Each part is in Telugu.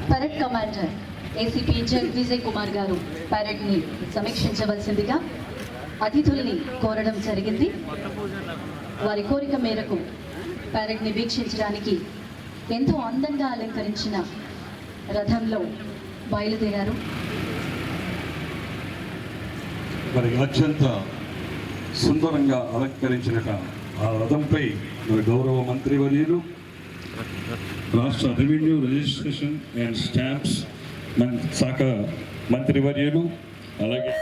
Parade commander ACP Z Vijay Kumar గారు పరేడ్ని సమీక్షించవలసిందిగా అతిథుల్ని కోరడం జరిగింది. వారి కోరిక మేరకు పరేడ్ని వీక్షించడానికి ఎంతో అందంగా అలంకరించిన రథంలో బయలుదేరారు. మరి అత్యంత సుందరంగా అలంకరించిన ఆ రథంపై మరి గౌరవ మంత్రివర్యులు, రాష్ట్ర రెవెన్యూ రిజిస్ట్రేషన్ అండ్ స్టాంప్స్ శాఖ మంత్రివర్యులు, అలాగే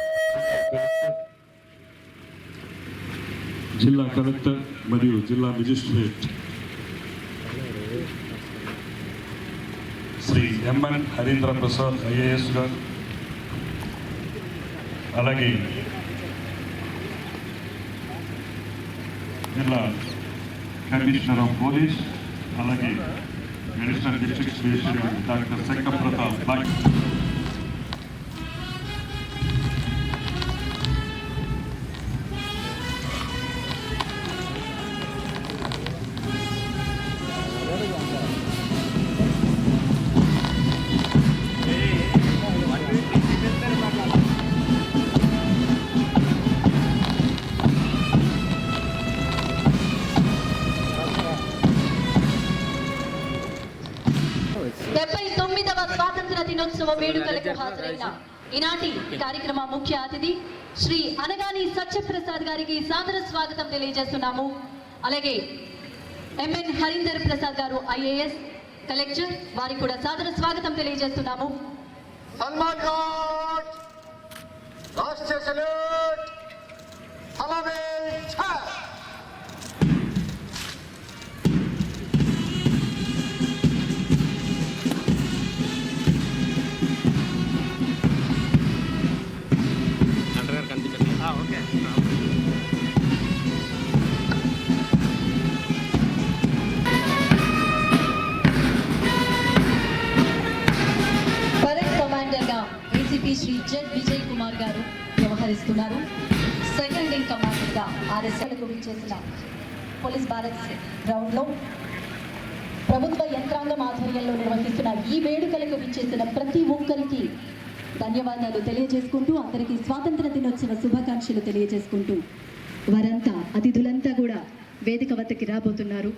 జిల్లా కలెక్టర్ మరియు జిల్లా magistrate Shri MN Harindra Prasad IAS గారు, అలాగే జిల్లా కమిషనర్ ఆఫ్ పోలీస్, అలాగే additional district magistrate doctor Shankar Pratap. స్వాతంత్ర దినోత్సవ వేడుకలకు హాజరైన ఈనాటి కార్యక్రమ ముఖ్య అతిథి శ్రీ అనగాని సత్యప్రసాద్ గారికి సాదర స్వాగతం తెలియజేస్తున్నాము. అలాగే ఎంఎన్ హరీందర్ ప్రసాద్ గారు ఐఏఎస్ కలెక్టర్, వారికి కూడా సాదర స్వాగతం తెలియజేస్తున్నాము. సల్మాన్ ఖాన్ రాష్ట్రీయ సల్యూట్ అలాగే శ్రీ జెడ్ విజయ్ కుమార్ గారు వ్యవహరిస్తున్నారు. సెకండ్ ఇన్ కమాండర్ గా ఆర్ఎస్ఎల్కు విచ్చేసిన పోలీస్ భారత్ గ్రౌండ్ లో ప్రభుత్వ యంత్రాంగం ఆధ్వర్యంలో నిర్వహిస్తున్న ఈ వేడుకలకు విచ్చేసిన ప్రతి ఒక్కరికి ధన్యవాదాలు తెలియజేసుకుంటూ, అందరికీ స్వాతంత్ర దినోత్సవ శుభాకాంక్షలు తెలియజేసుకుంటూ వారంతా అతిథులంతా కూడా వేదిక వద్దకి రాబోతున్నారు.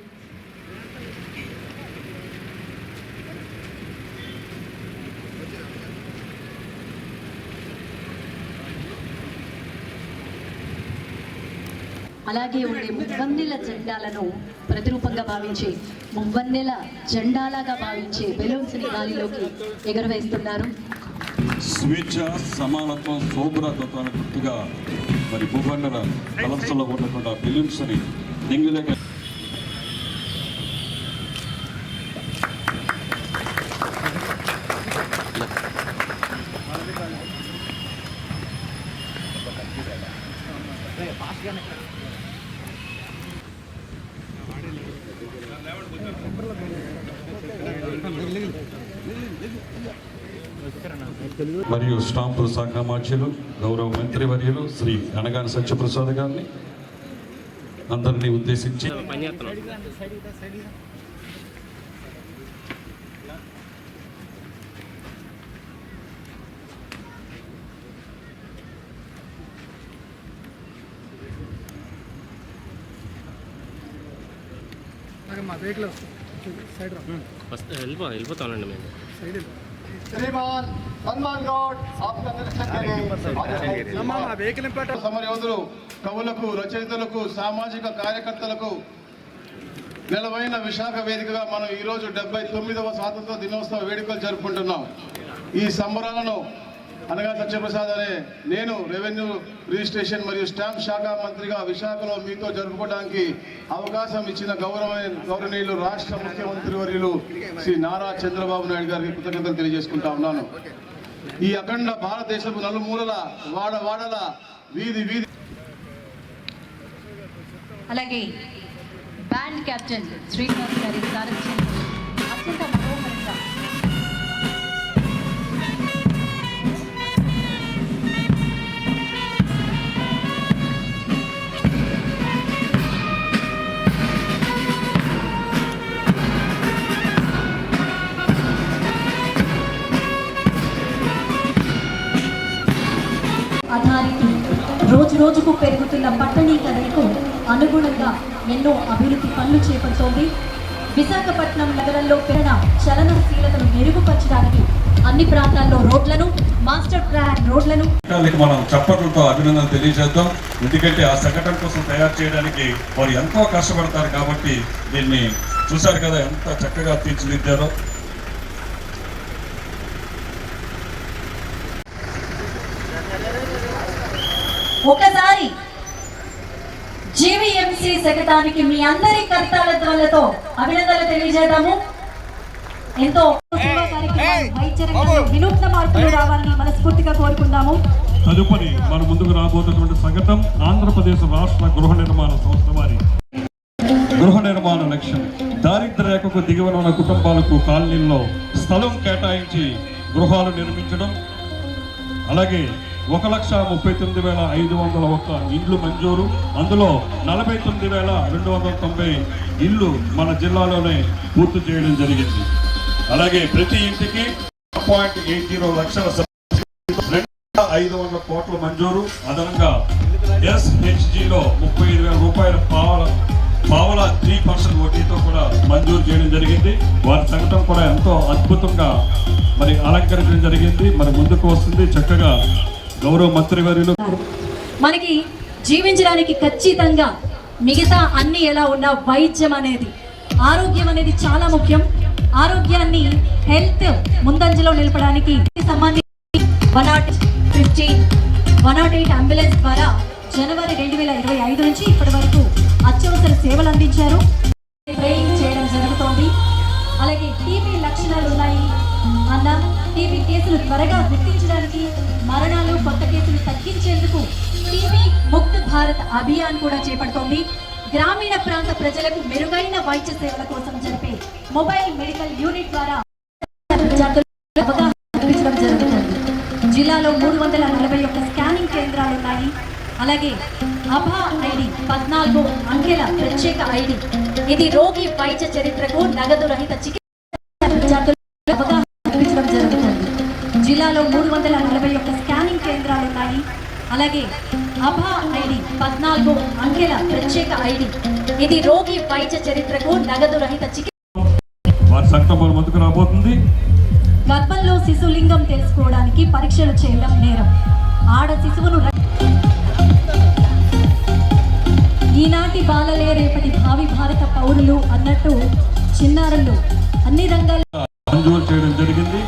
అలాగే ఉండే మువ్వన్నెల జెండాలను ప్రతిరూపంగా భావించే, మువ్వన్నెల జెండాలాగా భావించే బెలూన్స్ ని గాలిలోకి ఎగురవేస్తున్నారు. స్వేచ్ఛ, సమానత్వం, శోభ్రతత్వం గుర్తుగా మరి మువ్వన్నెల కలర్స్లో ఉన్నటువంటి బెలూన్స్ ని నింగిలోకి మరియు స్టాంపుల శాఖ మార్చులు గౌరవ మంత్రివర్యులు శ్రీ అనగాని సత్యప్రసాద్ గారిని అందరినీ ఉద్దేశించి మా వెహికల్ సైడ్ వెళ్ళిపోతానండి మేము. శ్రీమాన్ సల్మాన్ ఖాన్ సమర యోధులు, కవులకు, రచయితలకు, సామాజిక కార్యకర్తలకు నెలవైన విశాఖ వేదికగా మనం ఈరోజు 79వ స్వాతంత్ర దినోత్సవ వేడుకలు జరుపుకుంటున్నాం. ఈ సంబరాలను అనగా సత్యప్రసాద్ అనే నేను రెవెన్యూ రిజిస్ట్రేషన్ మరియు స్టాంప్ శాఖ మంత్రిగా విశాఖలో మీతో జరుపుకోవడానికి అవకాశం ఇచ్చిన గౌరవనీయులు రాష్ట్ర ముఖ్యమంత్రి వర్యులు శ్రీ నారా చంద్రబాబు నాయుడు గారికి కృతజ్ఞతలు తెలియజేసుకుంటా ఉన్నాను. ఈ అఖండ భారతదేశపు నలుమూలల వాడవాడల వీధి వీధి అలాగే బ్యాండ్ కెప్టెన్ శ్రీనివాస్ గారి సారథ్యంలో అత్యంత మనోహరంగా రోజు రోజుకు పెరుగుతున్న పట్టణీకరణకు అనుగుణంగా ఎన్నో అభివృద్ధి పనులు చేపడుతోంది. విశాఖపట్నం నగరంలో పెరిగిన చలనశీలతను మెరుగుపరచడానికి అన్ని ప్రాంతాల్లో రోడ్లను, మాస్టర్ ప్లాన్ రోడ్లను మనం చప్పట్లతో అభినందనలు తెలియజేద్దాం. ఎందుకంటే ఆ సంఘటన కోసం తయారు చేయడానికి వారు ఎంతో కష్టపడతారు కాబట్టి దీన్ని చూశారు కదా ఎంత చక్కగా తీర్చిదిద్దారో. ఒకసారి జీవీఎంసీ శకటానికి మీ అందరి కర్తాలతో అభినందనలు తెలియజేద్దాము. ఎంతో వినూత్న మార్పులు రావాలని మనస్ఫూర్తిగా కోరుకుందాము. తదుపరి మన ముందుకు రాబోతున్నటువంటి సంఘటన ఆంధ్రప్రదేశ్ రాష్ట్ర గృహ నిర్మాణ సంస్థ వారి గృహ నిర్మాణ లక్ష్యం దారిద్ర్య రేఖకు దిగువన ఉన్న కుటుంబాలకు కాలనీల్లో స్థలం కేటాయించి గృహాలు నిర్మించడం, అలాగే 1,39,501 ఇండ్లు మంజూరు, అందులో 49,290 ఇళ్ళు మన జిల్లాలోనే పూర్తి చేయడం జరిగింది. అలాగే ప్రతి ఇంటికి 1.80 లక్షల 2,500 కోట్ల మంజూరు, అదనంగా SHGలో 35,000 రూపాయల పావలా 3% వడ్డీతో కూడా మంజూరు చేయడం జరిగింది. వారి సంఘటన కూడా ఎంతో అద్భుతంగా మరి అలంకరించడం జరిగింది. మరి ముందుకు వస్తుంది చక్కగా గౌరవ మంత్రివర్యులు. మనకి జీవించడానికి ఖచ్చితంగా మిగతా అన్ని ఎలా ఉన్నా వైద్యం అనేది, ఆరోగ్యం అనేది చాలా ముఖ్యం. ఆరోగ్యాన్ని హెల్త్ ముందంజలో నిలపడానికి సంబంధించి 108 అంబులెన్స్ ద్వారా జనవరి 2025 నుంచి ఇప్పటి వరకు అత్యవసర సేవలు అందించారు, ట్రైనింగ్ చేయడం జరుగుతోంది. అలాగే టీబీ లక్షణాలు ఉన్నాయి అన్న టీబీ కేసులు త్వరగా గుర్తించడానికి, మరణాలు కొత్త కేసులు తగ్గించేందుకు టీబీ ముక్త్ భారత్ అభియాన్ కూడా చేపడుతోంది. గ్రామీణ ప్రాంత ప్రజలకు మెరుగైన వైద్య సేవల కోసం జరిపే మొబైల్ మెడికల్ యూనిట్ ద్వారా అవగాహన కల్పించడం జరుగుతుంది. జిల్లాలో 341 స్కానింగ్ కేంద్రాలు ఉన్నాయి. అలాగే అభా ఐడి 14 అంకెల ప్రత్యేక ఐడి, ఇది రోగి వైద్య చరిత్రకు నగదు రహిత చికిత్స అవగాహన కల్పించడం జరుగుతుంది. జిల్లాలో 341 స్కానింగ్ కేంద్రాలు ఉన్నాయి. అలాగే అభా ఐడి 14 అంకెల ప్రత్యేక ఐడి, ఇది రోగి వైద్య చరిత్రకు నగదు రహిత చికిత్స. వారి సంకల్పం ముందుకు రాబోతుంది. గర్భంలో శిశులింగం తెలుసుకోవడానికి పరీక్షలు చేయడం నేరం. ఆడ శిశువును ఈనాటి బాలలే రేపటి భావి భారత పౌరులు అన్నట్టు చిన్నారులు అన్ని రంగాల్లో మంజూరు చేయడం జరిగింది.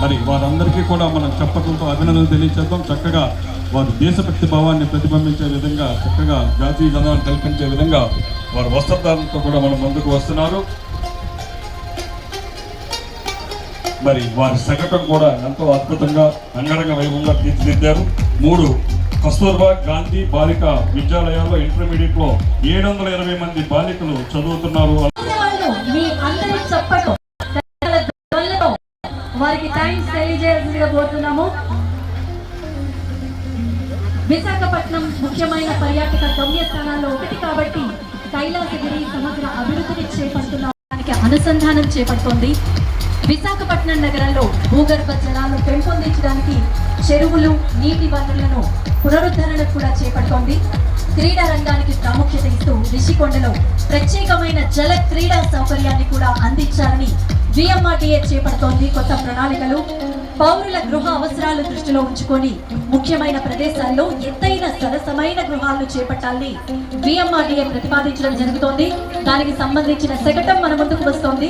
మరి వారందరికీ కూడా మనం చప్పట్లతో అభినందనలు తెలియచేద్దాం. చక్కగా వారు దేశభక్తి భావాన్ని ప్రతిబింబించే విధంగా, చక్కగా జాతీయ జనాన్ని కల్పించే విధంగా వారు వస్త్రధారణతో కూడా మనం ముందుకు వస్తున్నారు. మరి వారి సంఘటన కూడా ఎంతో అద్భుతంగా అంగరంగ వైభవంగా తీర్చిదిద్దారు. 3 కస్తూర్బా గాంధీ బాలికా విద్యాలయాల్లో ఇంటర్మీడియట్ లో 720 మంది బాలికలు చదువుతున్నారు. మీ అందరి చప్పట్లు వారికి థ్యాంక్స్ తెలియజేయాల్సిందిగా కోరుతున్నాము. విశాఖపట్నం ముఖ్యమైన పర్యాటక గమ్యస్థానాల్లో ఒకటి కాబట్టి కైలాసగిరి సమగ్ర అభివృద్ధిని చేపడుతున్నదానికి అనుసంధానం చేపడుతోంది. విశాఖపట్నం నగరంలో భూగర్భ జలాలను పెంపొందించడానికి చెరువులు, నీటి వనరులను పునరుద్ధరణకు కూడా చేపడుతోంది. క్రీడా రంగానికి ప్రాముఖ్యత ఇస్తూ రిషికొండలో ప్రత్యేకమైన జల క్రీడా సౌకర్యాన్ని కూడా అందించాలని VMRDA చేపడుతోంది కొత్త ప్రణాళికలు. పౌరుల గృహ అవసరాలు దృష్టిలో ఉంచుకొని ముఖ్యమైన ప్రదేశాల్లో ఎత్తైన సరసమైన గృహాలను చేపట్టాలని VMRDA ప్రతిపాదించడం జరుగుతోంది. దానికి సంబంధించిన శకటం మన ముందుకు వస్తోంది.